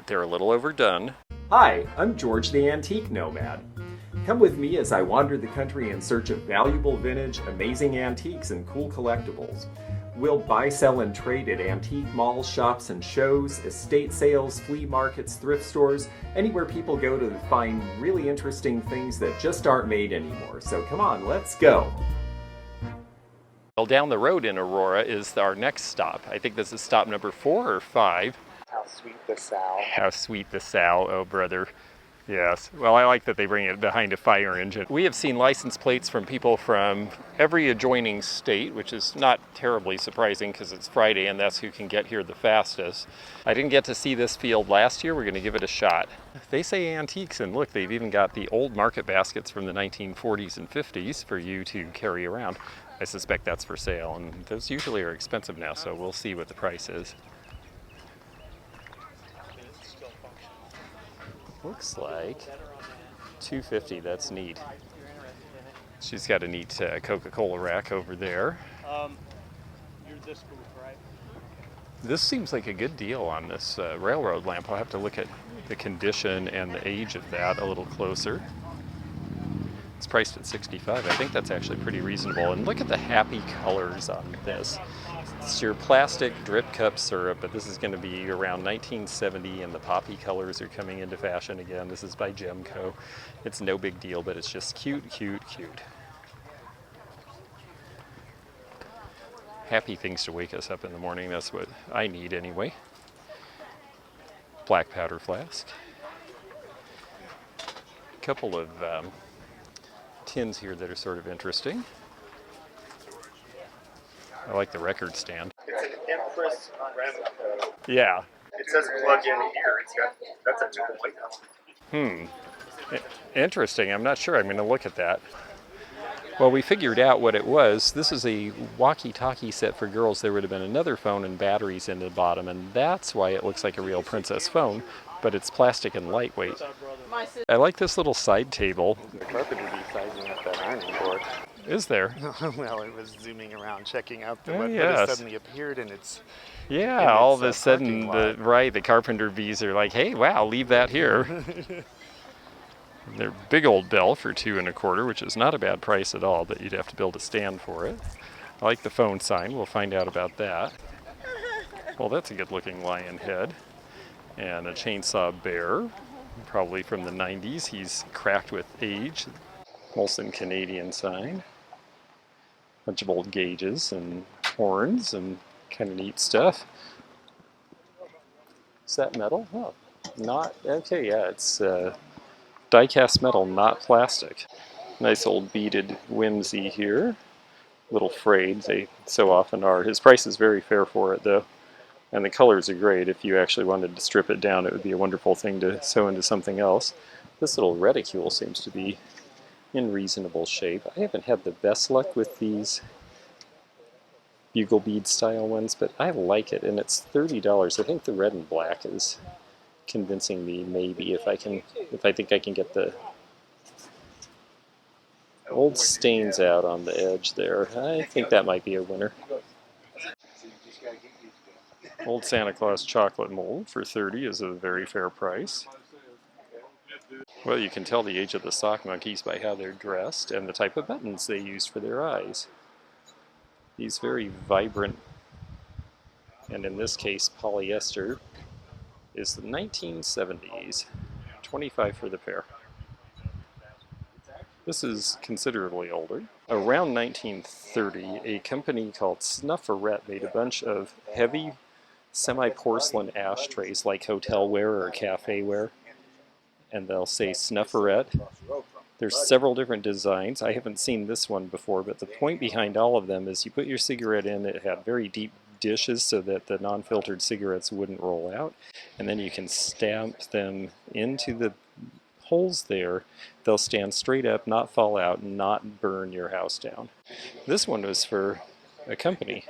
that they're a little overdone. Hi, I'm George the Antique Nomad. Come with me as I wander the country in search of valuable vintage, amazing antiques, and cool collectibles. We'll buy, sell, and trade at antique malls, shops, and shows, estate sales, flea markets, thrift stores, anywhere people go to find really interesting things that just aren't made anymore. So come on, let's go! Well, down the road in Aurora is our next stop. I think this is stop number 4 or 5. How sweet the sow. How sweet the sow, oh brother. Yes, well, I like that they bring it behind a fire engine. We have seen license plates from people from every adjoining state, which is not terribly surprising because it's Friday and that's who can get here the fastest. I didn't get to see this field last year. We're going to give it a shot. They say antiques, and look, they've even got the old market baskets from the 1940s and 50s for you to carry around. I suspect that's for sale, and those usually are expensive now, so we'll see what the price is. Looks like $250. That's neat. She's got a neat Coca-Cola rack over there. You're this booth, right? This seems like a good deal on this railroad lamp. I'll have to look at the condition and the age of that a little closer. It's priced at $65. I think that's actually pretty reasonable. And look at the happy colors on this. It's your plastic drip cup syrup, but this is going to be around 1970, and the poppy colors are coming into fashion again. This is by Gemco. It's no big deal, but it's just cute, cute, cute. Happy things to wake us up in the morning. That's what I need anyway. Black powder flask. A couple of tins here that are sort of interesting. I like the record stand. It's an Empress Remco. Yeah. It says plug in here. It's got, that's a toy. Interesting. I'm not sure. I'm going to look at that. Well, we figured out what it was. This is a walkie-talkie set for girls. There would have been another phone and batteries in the bottom, and that's why it looks like a real Princess phone, but it's plastic and lightweight. I like this little side table. The carpenter deciding up that ironing board. Is there? Well, it was zooming around, checking out the Oh, what yes. has suddenly appeared, and it's Yeah, all of a its, sudden, parking the carpenter bees are like, hey, wow, leave that here. They're big old bell for $2 1/4, which is not a bad price at all, but you'd have to build a stand for it. I like the phone sign. We'll find out about that. Well, that's a good-looking lion head. And a chainsaw bear, probably from the 90s. He's cracked with age. Molson Canadian sign. Bunch of old gauges and horns and kind of neat stuff. Is that metal? Oh, not, okay, yeah, it's die-cast metal, not plastic. Nice old beaded whimsy here. Little frayed, they so often are. His price is very fair for it though. And the colors are great. If you actually wanted to strip it down, it would be a wonderful thing to sew into something else. This little reticule seems to be in reasonable shape. I haven't had the best luck with these bugle bead style ones, but I like it, and it's $30. I think the red and black is convincing me, maybe, if I think I can get the old stains out on the edge there. I think that might be a winner. Old Santa Claus chocolate mold for $30 is a very fair price. Well, you can tell the age of the sock monkeys by how they're dressed and the type of buttons they use for their eyes. These very vibrant, and in this case polyester, is the 1970s. $25 for the pair. This is considerably older. Around 1930, a company called Snufarette made a bunch of heavy semi-porcelain ashtrays like hotelware or cafeware, and they'll say Snufarette. There's several different designs. I haven't seen this one before, but the point behind all of them is you put your cigarette in, it had very deep dishes so that the non-filtered cigarettes wouldn't roll out, and then you can stamp them into the holes there. They'll stand straight up, not fall out, and not burn your house down. This one was for a company,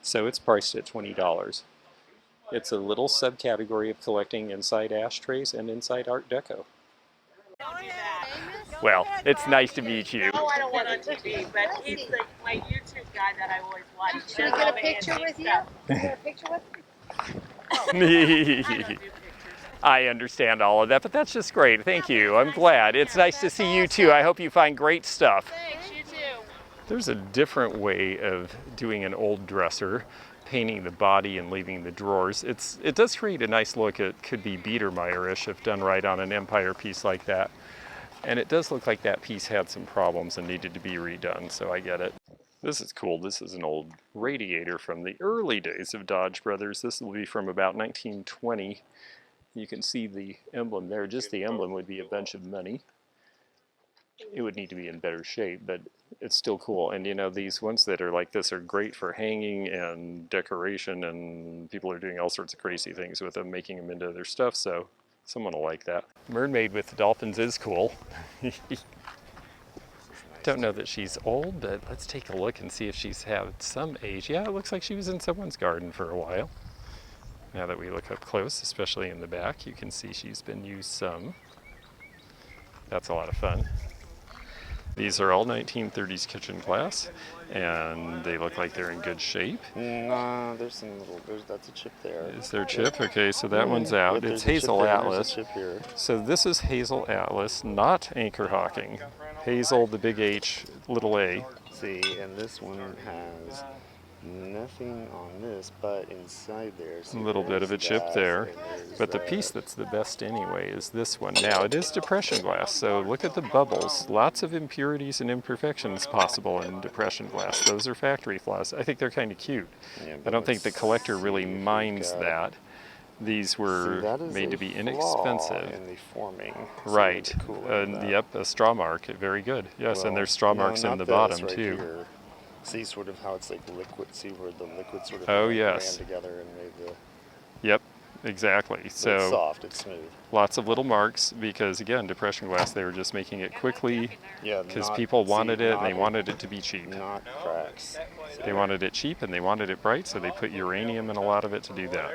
so it's priced at $20. It's a little subcategory of collecting inside ashtrays and inside Art Deco. Well, it's nice to meet you. No, I don't want on TV, but he's my YouTube guy that I always watch. Should I get a picture with you? Can I get a picture with you? I understand all of that, but that's just great. Thank you. I'm glad. It's nice to see you too. I hope you find great stuff. Thanks, you too. There's a different way of doing an old dresser, painting the body and leaving the drawers. It does create a nice look. It could be Biedermeier-ish if done right on an Empire piece like that. And it does look like that piece had some problems and needed to be redone, so I get it. This is cool. This is an old radiator from the early days of Dodge Brothers. This will be from about 1920. You can see the emblem there. Just the emblem would be a bunch of money. It would need to be in better shape, but it's still cool. And you know, these ones that are like this are great for hanging and decoration, and people are doing all sorts of crazy things with them, making them into their stuff, so someone will like that. Mermaid with dolphins is cool. Don't know that she's old, but let's take a look and see if she's had some age. Yeah, it looks like she was in someone's garden for a while. Now that we look up close, especially in the back, you can see she's been used some. That's a lot of fun. These are all 1930s kitchen glass, and they look like they're in good shape. No, there's some little, that's a chip there. Is there a chip? Okay, so that one's out. It's Hazel Atlas. There's a chip here. So this is Hazel Atlas, not anchor hawking. Hazel, the big H, little a. See, and this one has nothing on this, but inside there. A little bit of a chip there. But the piece that's the best anyway is this one. Now, it is depression glass, so look at the bubbles. Lots of impurities and imperfections possible in depression glass. Those are factory flaws. I think they're kind of cute. Yeah, I don't think the collector really minds that. These were made to be inexpensive. In the forming. Right. Yep, a straw mark. Very good. Yes, well, and there's straw marks in the bottom right too. Here. See sort of how it's like liquid. See where the liquid sort of ran together and made the. Yep, exactly. So it's soft, it's smooth. Lots of little marks because again, depression glass. They were just making it quickly. Yeah. Because people wanted it and they wanted it to be cheap. Not cracks. They wanted it cheap and they wanted it bright, so they put uranium in a lot of it to do that.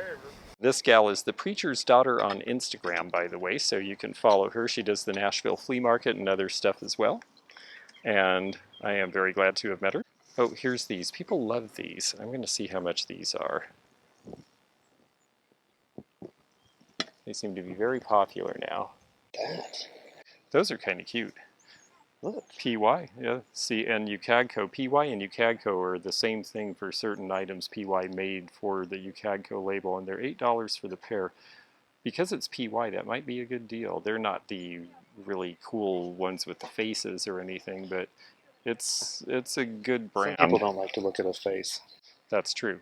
This gal is the preacher's daughter on Instagram, by the way, so you can follow her. She does the Nashville Flea Market and other stuff as well. And I am very glad to have met her. Oh, here's these. People love these. I'm going to see how much these are. They seem to be very popular now. Those are kind of cute. Look. PY, yeah. See, and UCAGCO. PY and UCAGCO are the same thing for certain items PY made for the UCAGCO label, and they're $8 for the pair. Because it's PY, that might be a good deal. They're not the really cool ones with the faces or anything, but it's a good brand. Some people don't like to look at a face. That's true.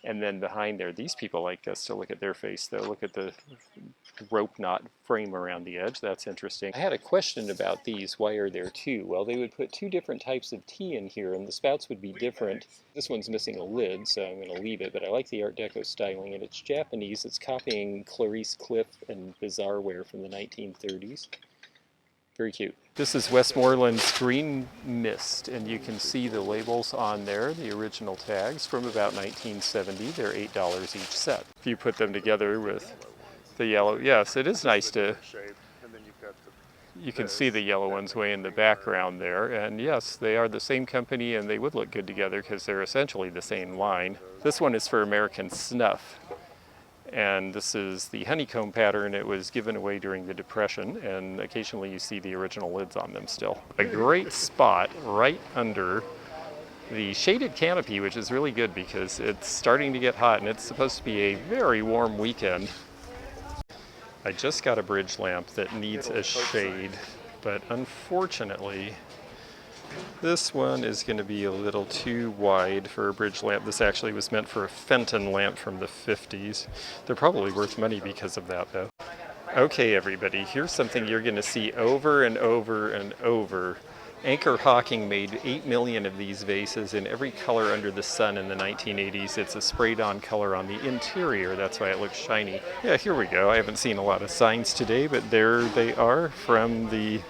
And then behind there, these people like us to look at their face, though. Look at the rope knot frame around the edge. That's interesting. I had a question about these. Why are there two? Well, they would put two different types of tea in here, and the spouts would be different. This one's missing a lid, so I'm going to leave it, but I like the Art Deco styling, and it's Japanese. It's copying Clarice Cliff and Bizarreware from the 1930s. Very cute. This is Westmoreland's Green Mist, and you can see the labels on there, the original tags from about 1970. They're $8 each set. If you put them together with the yellow, yes, it is nice to, you can see the yellow ones way in the background there, and yes, they are the same company and they would look good together because they're essentially the same line. This one is for American Snuff. And this is the honeycomb pattern. It was given away during the Depression, and occasionally you see the original lids on them still. A great spot right under the shaded canopy, which is really good because it's starting to get hot and it's supposed to be a very warm weekend. I just got a bridge lamp that needs a shade, but unfortunately this one is going to be a little too wide for a bridge lamp. This actually was meant for a Fenton lamp from the 50s. They're probably worth money because of that, though. Okay, everybody, here's something you're going to see over and over and over. Anchor Hawking made 8 million of these vases in every color under the sun in the 1980s. It's a sprayed-on color on the interior. That's why it looks shiny. Yeah, here we go. I haven't seen a lot of signs today, but there they are from the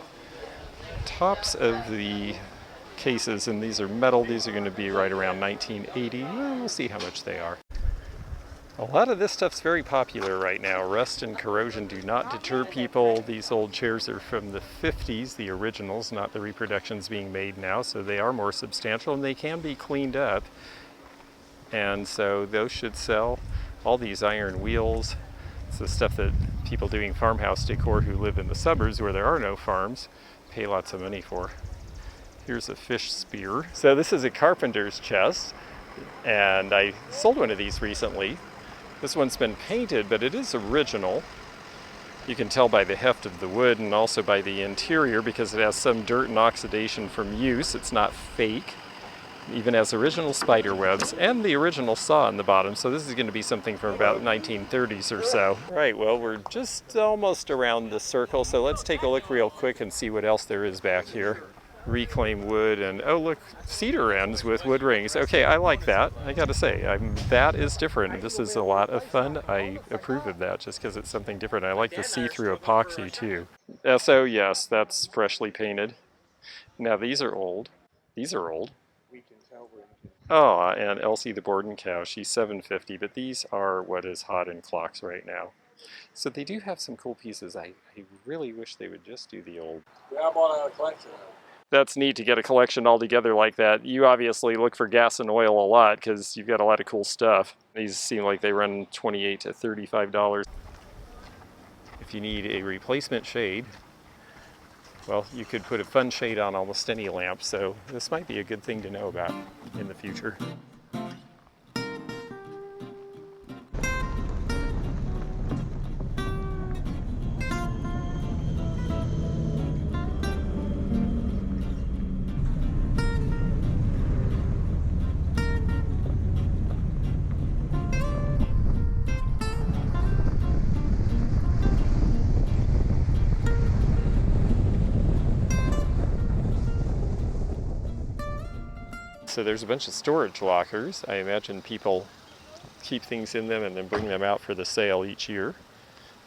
tops of the cases, and these are metal. These are going to be right around 1980. Well, we'll see how much they are. A lot of this stuff's very popular right now. Rust and corrosion do not deter people. These old chairs are from the 50s, the originals, not the reproductions being made now, so they are more substantial and they can be cleaned up. And so those should sell. All these iron wheels, it's the stuff that people doing farmhouse decor who live in the suburbs where there are no farms pay lots of money for. Here's a fish spear. So this is a carpenter's chest, and I sold one of these recently. This one's been painted, but it is original. You can tell by the heft of the wood and also by the interior because it has some dirt and oxidation from use. It's not fake. It even has original spider webs and the original saw in the bottom. So this is going to be something from about 1930s or so. Right, well, we're just almost around the circle, so let's take a look real quick and see what else there is back here. Reclaim wood, and oh look, cedar ends with wood rings. Okay, I like that. I gotta say, that is different. This is a lot of fun. I approve of that just because it's something different. I like the see-through epoxy too. So yes, that's freshly painted. Now these are old. These are old. Oh, and Elsie the Borden cow, she's $7.50, but these are what is hot in clocks right now. So they do have some cool pieces. I really wish they would just do the old. Yeah, I bought a collection of them. That's neat to get a collection all together like that. You obviously look for gas and oil a lot because you've got a lot of cool stuff. These seem like they run $28 to $35. If you need a replacement shade, well, you could put a fun shade on almost any lamp, so this might be a good thing to know about in the future. So there's a bunch of storage lockers. I imagine people keep things in them and then bring them out for the sale each year.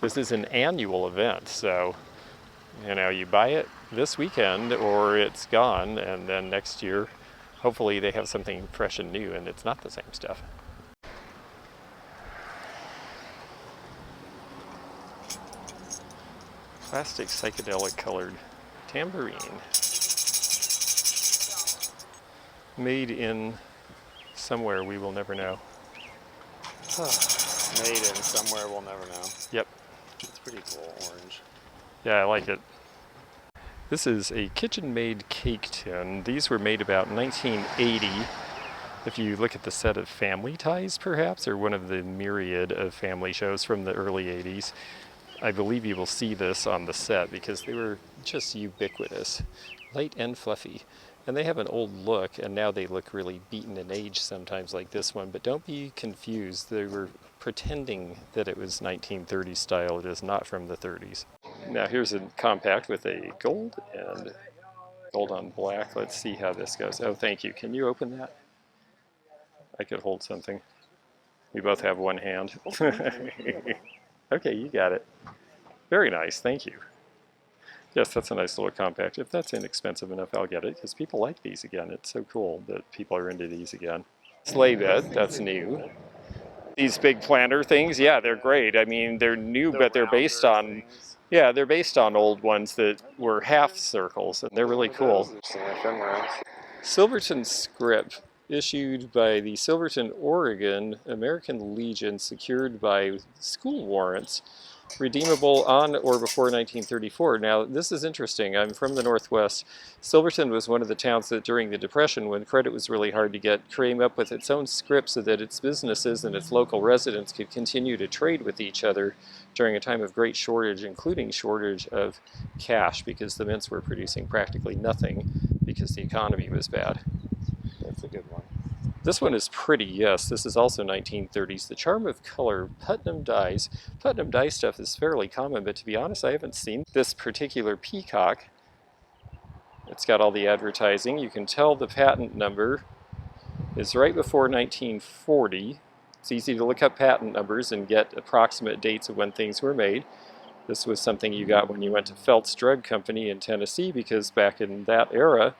This is an annual event, so you buy it this weekend or it's gone, and then next year hopefully they have something fresh and new and it's not the same stuff. Plastic psychedelic colored tambourine. Made in somewhere we will never know. Made in somewhere we'll never know. Yep. It's pretty cool, orange. Yeah, I like it. This is a kitchen-made cake tin. These were made about 1980. If you look at the set of Family Ties, perhaps, or one of the myriad of family shows from the early 80s, I believe you will see this on the set because they were just ubiquitous. Light and fluffy. And they have an old look, and now they look really beaten in age sometimes like this one, but don't be confused. They were pretending that it was 1930s style. It is not from the 30s. Now here's a compact with a gold and gold on black. Let's see how this goes. Oh, thank you. Can you open that? I could hold something. We both have one hand. Okay, you got it. Very nice, thank you. Yes, that's a nice little compact. If that's inexpensive enough, I'll get it, because people like these again. It's so cool that people are into these again. Sleigh bed, that's new. These big planter things, yeah, they're great. I mean, they're new, but they're based on, yeah, they're based on old ones that were half circles, and they're really cool. Silverton script, issued by the Silverton, Oregon American Legion, secured by school warrants, redeemable on or before 1934. Now, this is interesting. I'm from the Northwest. Silverton was one of the towns that during the Depression, when credit was really hard to get, came up with its own script so that its businesses and its local residents could continue to trade with each other during a time of great shortage, including shortage of cash, because the mints were producing practically nothing because the economy was bad. That's a good one. This one is pretty, yes. This is also 1930s. The Charm of Color, Putnam Dyes. Putnam dye stuff is fairly common, but to be honest, I haven't seen this particular peacock. It's got all the advertising. You can tell the patent number is right before 1940. It's easy to look up patent numbers and get approximate dates of when things were made. This was something you got when you went to Felt's Drug Company in Tennessee, because back in that era,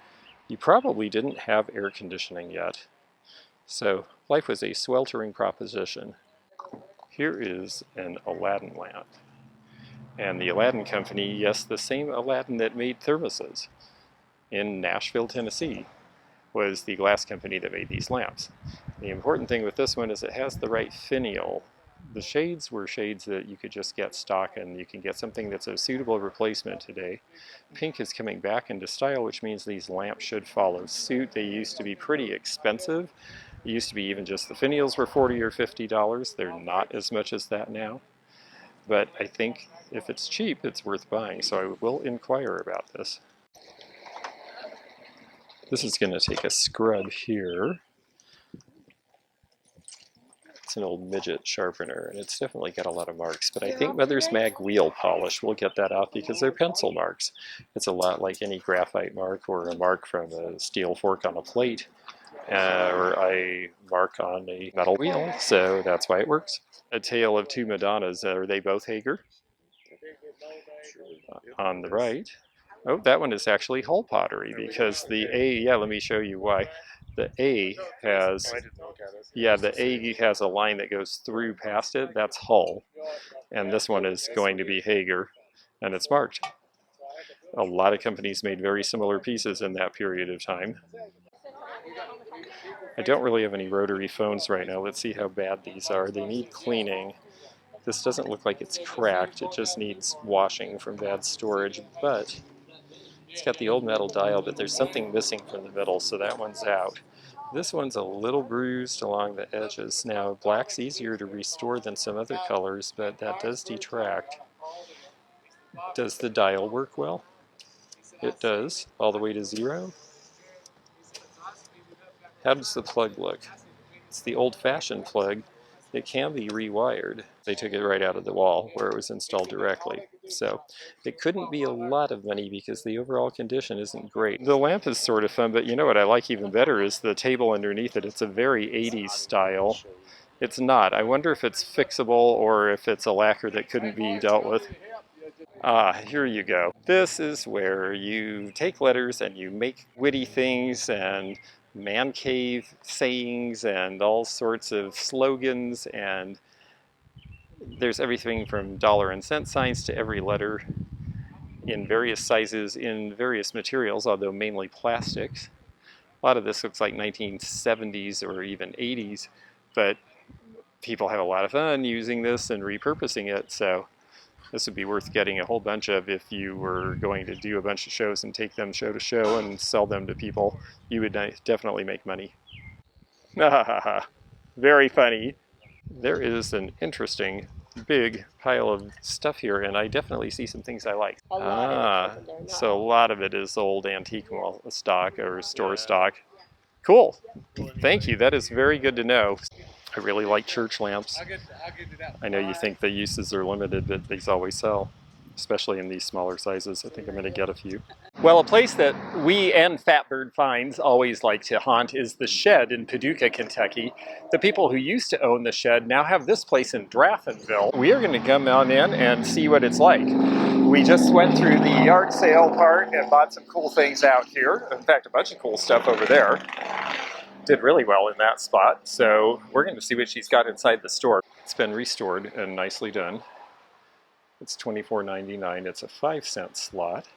you probably didn't have air conditioning yet. So life was a sweltering proposition. Here is an Aladdin lamp. And the Aladdin Company, yes, the same Aladdin that made thermoses in Nashville, Tennessee, was the glass company that made these lamps. The important thing with this one is it has the right finial The shades were shades that you could just get stock, and you can get something that's a suitable replacement today. Pink is coming back into style, which means these lamps should follow suit. They used to be pretty expensive. It used to be even just the finials were $40 or $50. They're not as much as that now. But I think if it's cheap, it's worth buying, so I will inquire about this. This is going to take a scrub here. It's an old midget sharpener, and it's definitely got a lot of marks, but I think Mother's Mag wheel polish will get that off because they're pencil marks. It's a lot like any graphite mark or a mark from a steel fork on a plate or a mark on a metal wheel, so that's why it works. A Tale of Two Madonnas. Are they both Hager? On the right. Oh, that one is actually Hull pottery because the A, yeah, let me show you why. The A has, yeah, the A has a line that goes through past it. That's Hull. And this one is going to be Hager, and it's marked. A lot of companies made very similar pieces in that period of time. I don't really have any rotary phones right now. Let's see how bad these are. They need cleaning. This doesn't look like it's cracked. It just needs washing from bad storage, but it's got the old metal dial, but there's something missing from the middle, so that one's out. This one's a little bruised along the edges. Now, black's easier to restore than some other colors, but that does detract. Does the dial work well? It does, all the way to 0. How does the plug look? It's the old-fashioned plug. It can be rewired. They took it right out of the wall where it was installed directly. So it couldn't be a lot of money because the overall condition isn't great. The lamp is sort of fun, but you know what I like even better is the table underneath it. It's a very 80s style. It's not. I wonder if it's fixable or if it's a lacquer that couldn't be dealt with. Ah, here you go. This is where you take letters and you make witty things and man cave sayings and all sorts of slogans, and there's everything from dollar and cent signs to every letter in various sizes in various materials, although mainly plastics. A lot of this looks like 1970s or even 80s, but people have a lot of fun using this and repurposing it, so this would be worth getting a whole bunch of if you were going to do a bunch of shows and take them show to show and sell them to people. You would definitely make money. Very funny. There is an interesting big pile of stuff here, and I definitely see some things I like. So a lot of it is old antique stock or store stock. Cool. Thank you. That is very good to know. I really like church lamps. I know you think the uses are limited, but these always sell, especially in these smaller sizes. I think I'm going to get a few. Well, a place that we and Fatbird Finds always like to haunt is the Shed in Paducah, Kentucky. The people who used to own the Shed now have this place in Draftonville. We are going to come on in and see what it's like. We just went through the yard sale part and bought some cool things out here. In fact, a bunch of cool stuff over there. Did really well in that spot, so we're going to see what she's got inside the store. It's been restored and nicely done. It's $24.99. It's a 5-cent slot.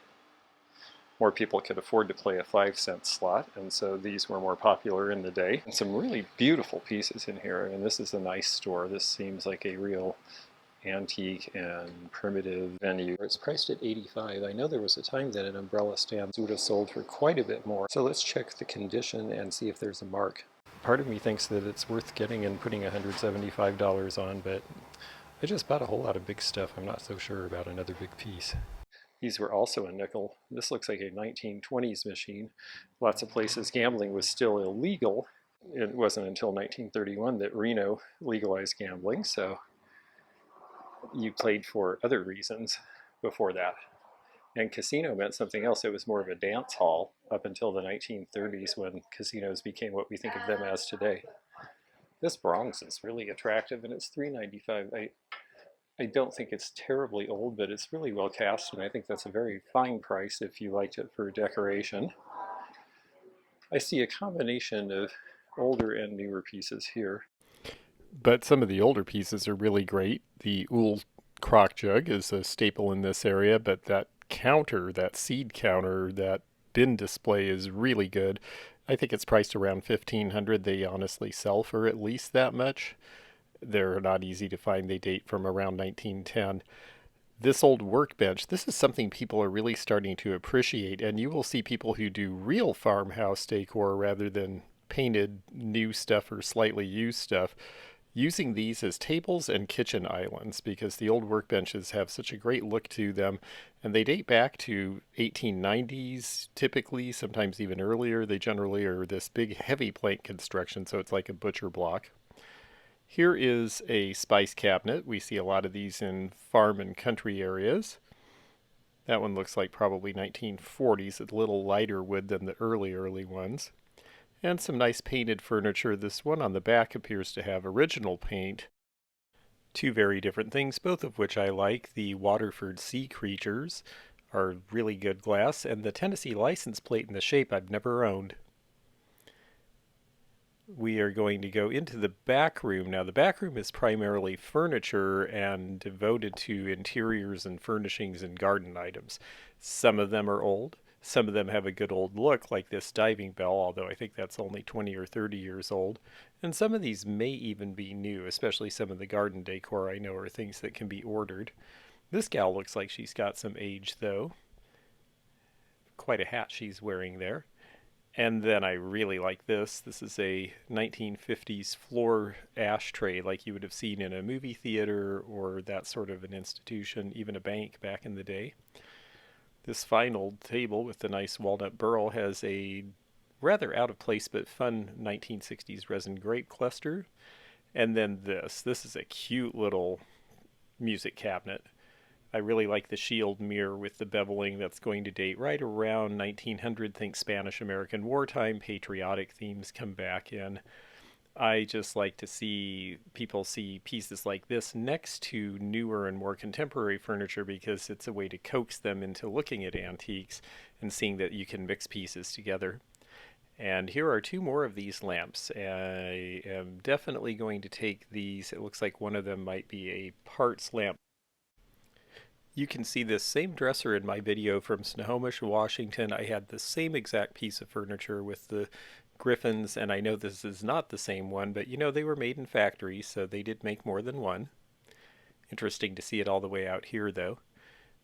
More people could afford to play a 5-cent slot, and so these were more popular in the day. And some really beautiful pieces in here, and this is a nice store. This seems like a real antique and primitive venue. It's priced at $85. I know there was a time that an umbrella stand would have sold for quite a bit more. So let's check the condition and see if there's a mark. Part of me thinks that it's worth getting and putting $175 on, but I just bought a whole lot of big stuff. I'm not so sure about another big piece. These were also a nickel. This looks like a 1920s machine. Lots of places gambling was still illegal. It wasn't until 1931 that Reno legalized gambling, so you played for other reasons before that. And casino meant something else. It was more of a dance hall up until the 1930s when casinos became what we think of them as today. This bronze is really attractive, and it's $3.95. I don't think it's terribly old, but it's really well cast, and I think that's a very fine price if you liked it for decoration. I see a combination of older and newer pieces here. But some of the older pieces are really great. The Ool crock jug is a staple in this area, but that counter, that seed counter, that bin display is really good. I think it's priced around $1,500. They honestly sell for at least that much. They're not easy to find. They date from around 1910. This old workbench, this is something people are really starting to appreciate, and you will see people who do real farmhouse decor rather than painted new stuff or slightly used stuff, using these as tables and kitchen islands, because the old workbenches have such a great look to them, and they date back to 1890s typically, sometimes even earlier. They generally are this big heavy plank construction, so it's like a butcher block. Here is a spice cabinet. We see a lot of these in farm and country areas. That one looks like probably 1940s. It's a little lighter wood than the early ones. And some nice painted furniture. This one on the back appears to have original paint. Two very different things, both of which I like. The Waterford Sea Creatures are really good glass, and the Tennessee license plate in the shape I've never owned. We are going to go into the back room. Now, the back room is primarily furniture and devoted to interiors and furnishings and garden items. Some of them are old. Some of them have a good old look, like this diving bell, although I think that's only 20 or 30 years old. And some of these may even be new, especially some of the garden decor I know are things that can be ordered. This gal looks like she's got some age, though. Quite a hat she's wearing there. And then I really like this. This is a 1950s floor ashtray like you would have seen in a movie theater or that sort of an institution, even a bank back in the day. This fine old table with the nice walnut burl has a rather out of place but fun 1960s resin grape cluster. And then this is a cute little music cabinet. I really like the shield mirror with the beveling. That's going to date right around 1900. Think Spanish-American wartime, patriotic themes come back in. I just like to see people see pieces like this next to newer and more contemporary furniture, because it's a way to coax them into looking at antiques and seeing that you can mix pieces together. And here are two more of these lamps. I am definitely going to take these. It looks like one of them might be a parts lamp. You can see this same dresser in my video from Snohomish, Washington. I had the same exact piece of furniture with the griffins, and I know this is not the same one, but you know, they were made in factories, so they did make more than one. Interesting to see it all the way out here, though.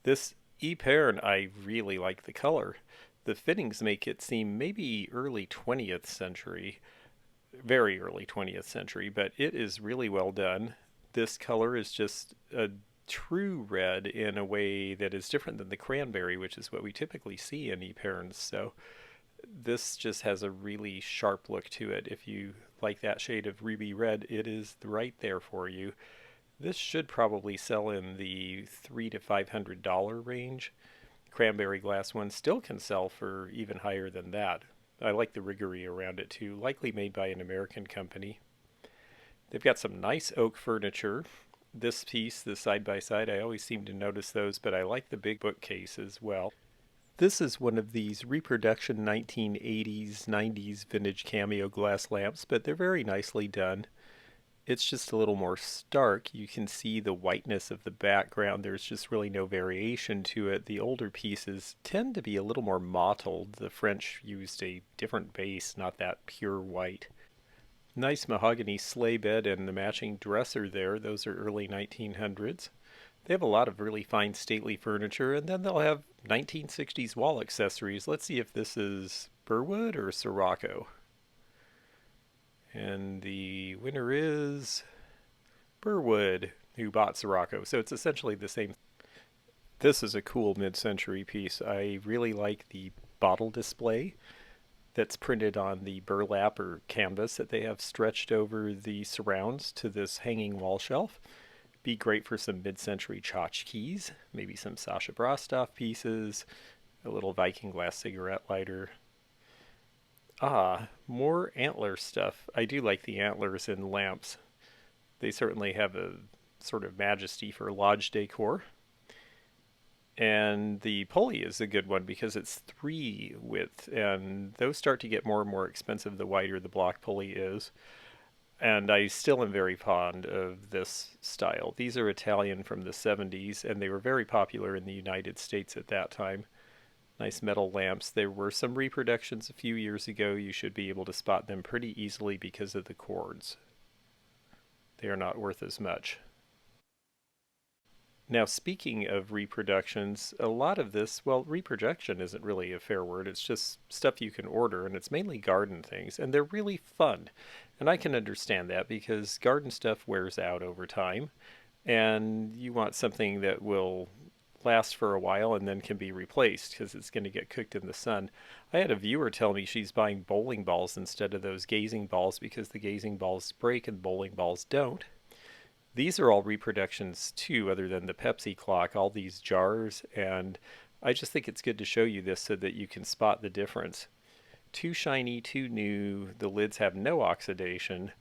This Epergne, I really like the color. The fittings make it seem maybe early 20th century, very early 20th century, but it is really well done. This color is just a true red in a way that is different than the cranberry, which is what we typically see in Epergnes. So this just has a really sharp look to it. If you like that shade of ruby red, it is right there for you. This should probably sell in the $300 to $500 range. Cranberry glass ones still can sell for even higher than that. I like the rigory around it too, likely made by an American company. They've got some nice oak furniture. This piece, the side-by-side, I always seem to notice those, but I like the big bookcase as well. This is one of these reproduction 1980s, 90s vintage cameo glass lamps, but they're very nicely done. It's just a little more stark. You can see the whiteness of the background. There's just really no variation to it. The older pieces tend to be a little more mottled. The French used a different base, not that pure white. Nice mahogany sleigh bed and the matching dresser there. Those are early 1900s. They have a lot of really fine stately furniture, and then they'll have 1960s wall accessories. Let's see if this is Burwood or Sirocco. And the winner is Burwood, who bought Sirocco. So it's essentially the same. This is a cool mid-century piece. I really like the bottle display that's printed on the burlap or canvas that they have stretched over the surrounds to this hanging wall shelf. Be great for some mid-century tchotchkes, maybe some Sasha Brostoff pieces, a little Viking glass cigarette lighter. Ah, more antler stuff. I do like the antlers in lamps. They certainly have a sort of majesty for lodge decor. And the pulley is a good one because it's 3 width, and those start to get more and more expensive the wider the block pulley is. And I still am very fond of this style. These are Italian from the 70s, and they were very popular in the United States at that time. Nice metal lamps. There were some reproductions a few years ago. You should be able to spot them pretty easily because of the cords. they are not worth as much. Now, speaking of reproductions, a lot of this, well, reproduction isn't really a fair word. It's just stuff you can order, and it's mainly garden things, and they're really fun. And I can understand that because garden stuff wears out over time, and you want something that will last for a while and then can be replaced because it's going to get cooked in the sun. I had a viewer tell me she's buying bowling balls instead of those gazing balls because the gazing balls break and bowling balls don't. These are all reproductions too, other than the Pepsi clock, all these jars, and I just think it's good to show you this so that you can spot the difference. Too shiny, too new, the lids have no oxidation,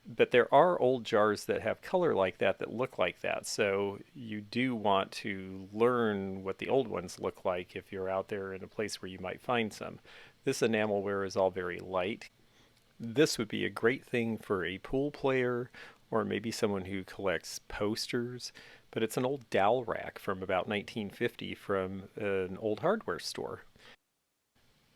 but there are old jars that have color like that look like that, so you do want to learn what the old ones look like if you're out there in a place where you might find some. This enamelware is all very light. This would be a great thing for a pool player or maybe someone who collects posters, but it's an old dowel rack from about 1950 from an old hardware store.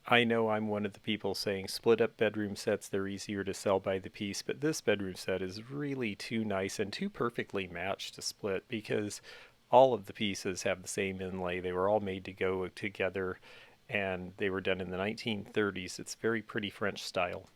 I know I'm one of the people saying split up bedroom sets, they're easier to sell by the piece, but this bedroom set is really too nice and too perfectly matched to split because all of the pieces have the same inlay. They were all made to go together and they were done in the 1930s. It's very pretty French style.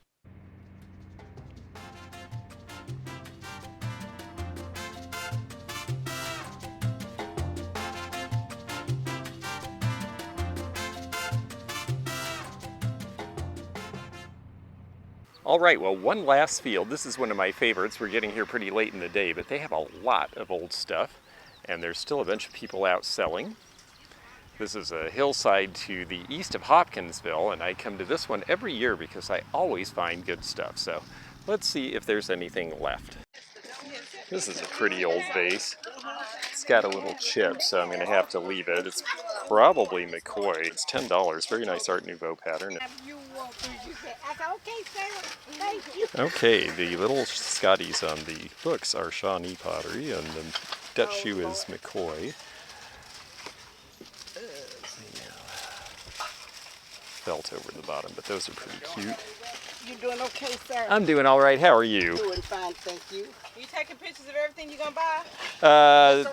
All right, well, one last field. This is one of my favorites. We're getting here pretty late in the day, but they have a lot of old stuff, and there's still a bunch of people out selling. This is a hillside to the east of Hopkinsville, and I come to this one every year because I always find good stuff. So let's see if there's anything left. This is a pretty old vase. It's got a little chip, so I'm going to have to leave it. It's probably McCoy. It's $10. Very nice Art Nouveau pattern. Okay, the little Scotties on the books are Shawnee pottery, and the Dutch shoe is McCoy. Felt over the bottom, but those are pretty cute. You doing okay, sir? I'm doing all right. How are you? Doing fine, thank you. You taking pictures of everything you're gonna buy?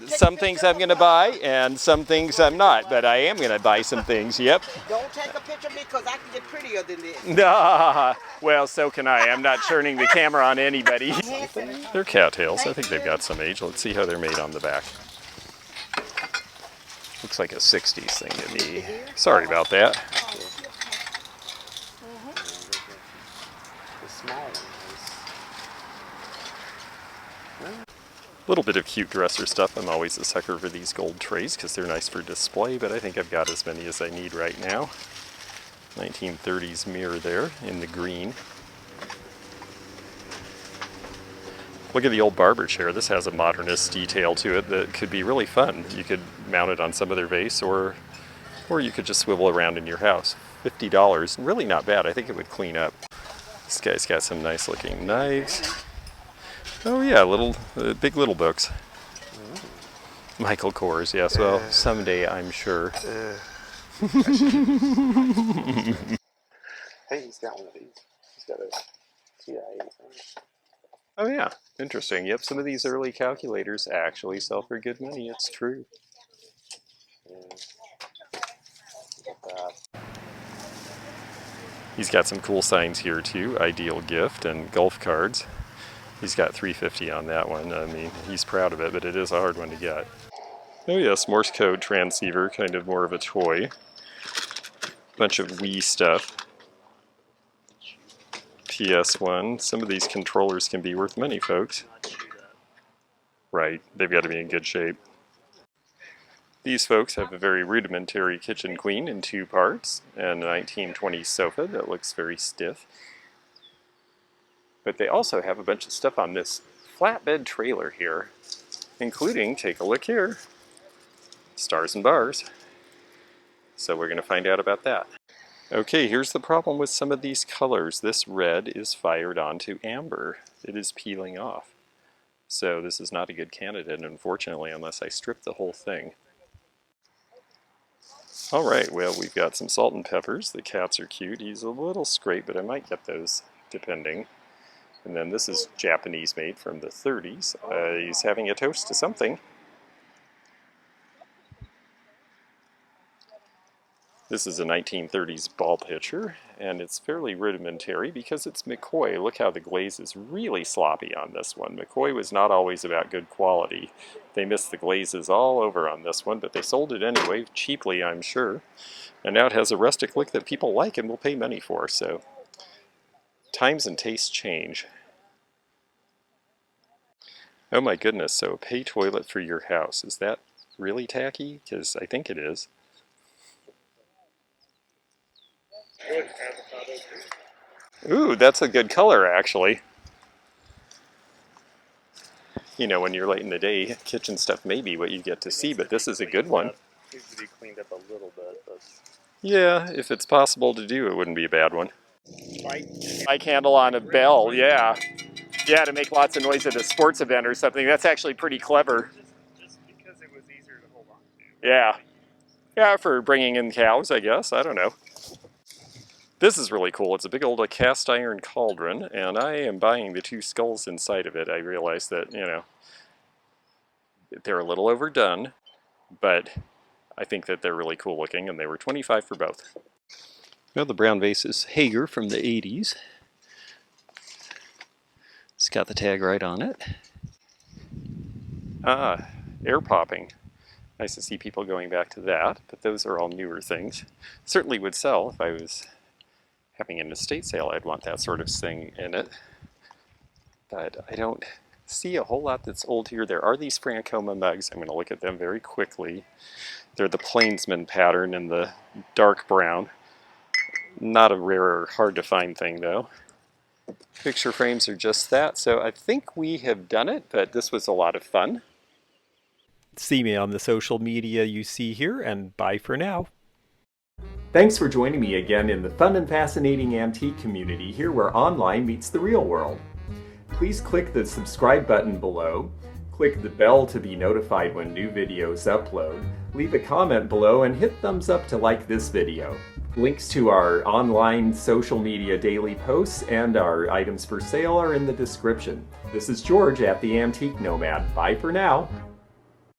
Some things I'm going to buy, and some things I'm not, but I am going to buy some things, yep. Don't take a picture of me because I can get prettier than this. Nah, well, so can I. I'm not turning the camera on anybody. They're cattails. I think they've got some age. Let's see how they're made on the back. Looks like a 60s thing to me. Sorry about that. A little bit of cute dresser stuff. I'm always a sucker for these gold trays because they're nice for display, but I think I've got as many as I need right now. 1930s mirror there in the green. Look at the old barber chair. This has a modernist detail to it that could be really fun. You could mount it on some other vase, or you could just swivel around in your house. $50, really not bad. I think it would clean up. This guy's got some nice looking knives. Oh yeah, big little books. Michael Kors, yes. Well, someday I'm sure. Hey, he's got one of these. He's got a CIA. Oh yeah, interesting. Yep, some of these early calculators actually sell for good money. It's true. He's got some cool signs here too. Ideal gift and golf cards. He's got $3.50 on that one. I mean, he's proud of it, but it is a hard one to get. Oh yes, Morse code transceiver, kind of more of a toy. Bunch of Wii stuff. PS1. Some of these controllers can be worth money, folks. Right, they've got to be in good shape. These folks have a very rudimentary kitchen queen in 2 parts, and a 1920s sofa that looks very stiff. But they also have a bunch of stuff on this flatbed trailer here, including, take a look here, stars and bars. So we're going to find out about that. Okay, here's the problem with some of these colors. This red is fired onto amber. It is peeling off. So this is not a good candidate, unfortunately, unless I strip the whole thing. Alright, well, we've got some salt and peppers. The cats are cute. He's a little scraped, but I might get those, depending. And then this is Japanese made from the 30s. He's having a toast to something. This is a 1930s ball pitcher, and it's fairly rudimentary because it's McCoy. Look how the glaze is really sloppy on this one. McCoy was not always about good quality. They missed the glazes all over on this one, but they sold it anyway, cheaply I'm sure. And now it has a rustic look that people like and will pay money for, so times and tastes change. Oh my goodness, so a pay toilet for your house. Is that really tacky? Because I think it is. Ooh, that's a good color actually. You know, when you're late in the day, kitchen stuff may be what you get to see, but this is a good one. Needs to be cleaned up a little bit, but Yeah, if it's possible to do, it wouldn't be a bad one. Bike handle on a bell, yeah. Yeah, to make lots of noise at a sports event or something. That's actually pretty clever. just because it was easier to hold on to. Yeah. Yeah, for bringing in cows, I guess. I don't know. This is really cool. It's a big old cast iron cauldron, and I am buying the two skulls inside of it. I realize that, you know, they're a little overdone, but I think that they're really cool looking, and they were $25 for both. Well, the brown vase is Hager from the 80s. It's got the tag right on it. Ah, air popping. Nice to see people going back to that, but those are all newer things. Certainly would sell if I was having an estate sale. I'd want that sort of thing in it. But I don't see a whole lot that's old here. There are these Francoma mugs. I'm going to look at them very quickly. They're the Plainsman pattern in the dark brown. Not a rare or hard to find thing though. Picture frames are just that, so I think we have done it, but this was a lot of fun. See me on the social media you see here, and bye for now. Thanks for joining me again in the fun and fascinating antique community here where online meets the real world. Please click the subscribe button below, click the bell to be notified when new videos upload, leave a comment below, and hit thumbs up to like this video. Links to our online social media daily posts and our items for sale are in the description. This is George at the Antique Nomad. Bye for now.